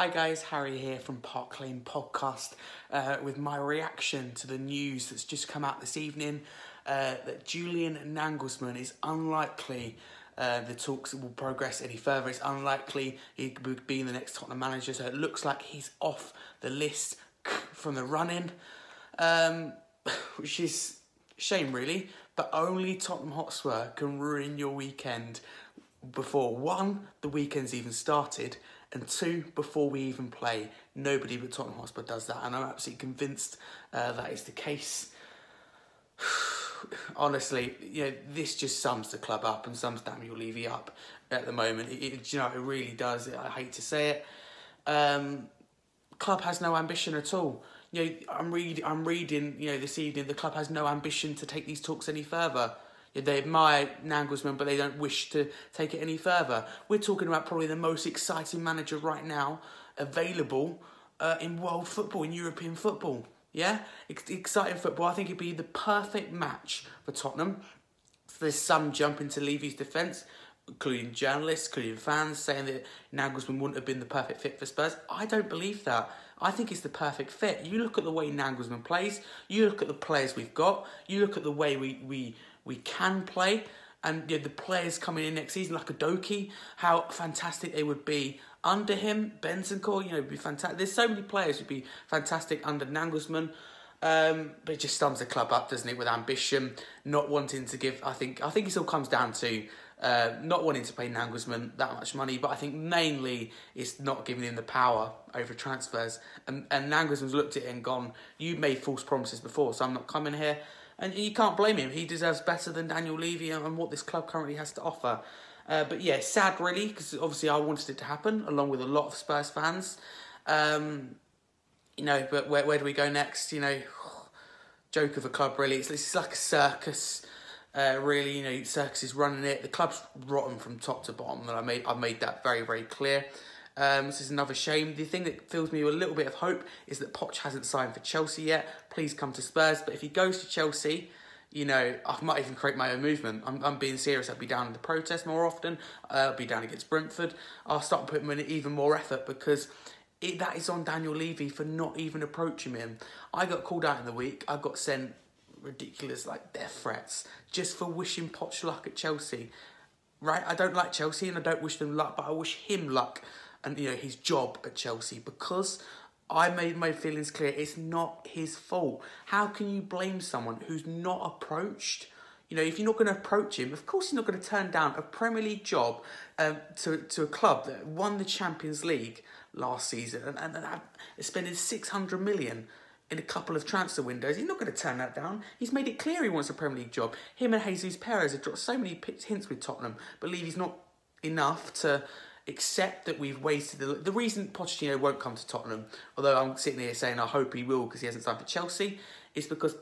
Hi guys, Harry here from Park Lane Podcast with my reaction to the news that's just come out this evening that Julian Nagelsmann is unlikely the talks will progress any further. It's unlikely he would be the next Tottenham manager, so it looks like he's off the list from the run-in, which is a shame really, but only Tottenham Hotspur can ruin your weekend before, one, the weekend's even started, and two, before we even play. Nobody but Tottenham Hotspur does that, and I'm absolutely convinced that is the case. Honestly, this just sums the club up and sums Daniel Levy up at the moment. It really does. I hate to say it. Club has no ambition at all. I'm reading. This evening, the club has no ambition to take these talks any further. They admire Nagelsmann, but they don't wish to take it any further. We're talking about probably the most exciting manager right now available in world football, in European football. Yeah? Exciting football. I think it'd be the perfect match for Tottenham. There's some jump into Levy's defence, including journalists, including fans, saying that Nagelsmann wouldn't have been the perfect fit for Spurs. I don't believe that. I think it's the perfect fit. You look at the way Nagelsmann plays, you look at the players we've got, you look at the way we can play, and the players coming in next season, like Adoki, how fantastic they would be under him. Bentancur, would be fantastic. There's so many players who'd be fantastic under Nagelsmann. But it just sums the club up, doesn't it, with ambition, not wanting to give. I think it all comes down to not wanting to pay Nagelsmann that much money, but I think mainly it's not giving him the power over transfers. And Nagelsmann's looked at it and gone, you made false promises before, so I'm not coming here. And you can't blame him. He deserves better than Daniel Levy and what this club currently has to offer. But yeah, sad really, because obviously I wanted it to happen, along with a lot of Spurs fans. But where do we go next? Joke of a club really. It's like a circus. Really, circus is running it. The club's rotten from top to bottom, and I've made that very, very clear. This is another shame. The thing that fills me with a little bit of hope is that Poch hasn't signed for Chelsea yet. Please come to Spurs. But if he goes to Chelsea, I might even create my own movement. I'm being serious. I'll be down in the protest more often. I'll be down against Brentford. I'll start putting in even more effort because that is on Daniel Levy for not even approaching him. I got called out in the week. I got sent ridiculous death threats just for wishing Poch luck at Chelsea. Right? I don't like Chelsea and I don't wish them luck, but I wish him luck and his job at Chelsea, because I made my feelings clear. It's not his fault. How can you blame someone who's not approached? If you're not going to approach him, of course you're not going to turn down a Premier League job to a club that won the Champions League last season and spending 600 million in a couple of transfer windows. He's not going to turn that down. He's made it clear he wants a Premier League job. Him and Jesus Perez have dropped so many hints with Tottenham, but Levy's not enough to accept that we've wasted the reason Pochettino won't come to Tottenham, although I'm sitting here saying I hope he will because he hasn't signed for Chelsea, is because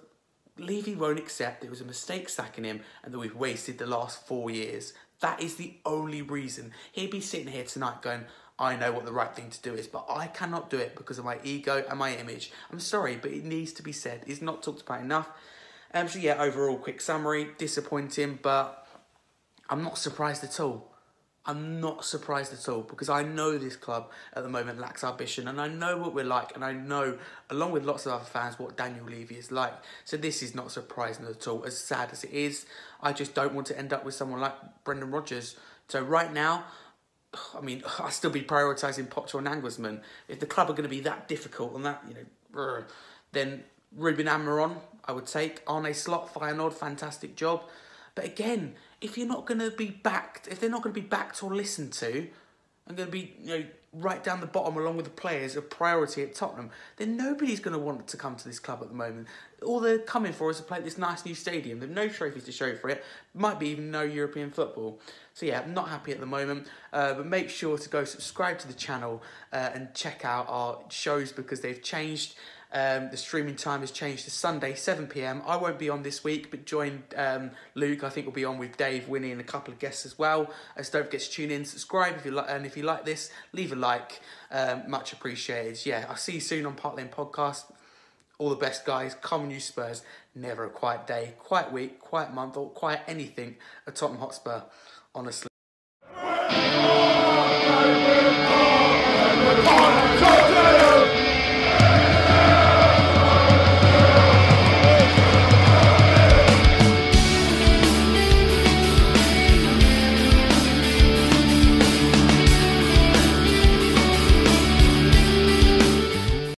Levy won't accept it was a mistake sacking him and that we've wasted the last 4 years. That is the only reason. He'd be sitting here tonight going, I know what the right thing to do is, but I cannot do it because of my ego and my image. I'm sorry, but it needs to be said. It's not talked about enough. So yeah, overall, quick summary, disappointing, but I'm not surprised at all. I'm not surprised at all because I know this club at the moment lacks ambition and I know what we're like and I know, along with lots of other fans, what Daniel Levy is like. So this is not surprising at all, as sad as it is. I just don't want to end up with someone like Brendan Rodgers. So right now, I'll still be prioritising Poch or Nagelsmann. If the club are going to be that difficult and that, then Ruben Amorim I would take. Arne Slot, Feyenoord, fantastic job. But again, if you're not going to be backed, if they're not going to be backed or listened to, and going to be right down the bottom along with the players, a priority at Tottenham, then nobody's going to want to come to this club at the moment. All they're coming for is to play at this nice new stadium. They've no trophies to show for it. Might be even no European football. So yeah, I'm not happy at the moment. But make sure to go subscribe to the channel and check out our shows because they've changed. The streaming time has changed to Sunday, 7 p.m. I won't be on this week, but join Luke. I think we'll be on with Dave, Winnie, and a couple of guests as well. So don't forget to tune in, subscribe if you like, and if you like this, leave a like. Much appreciated. Yeah, I'll see you soon on Park Lane Podcast. All the best, guys. Come on, you Spurs. Never a quiet day, quiet week, quiet month, or quiet anything at Tottenham Hotspur. Honestly.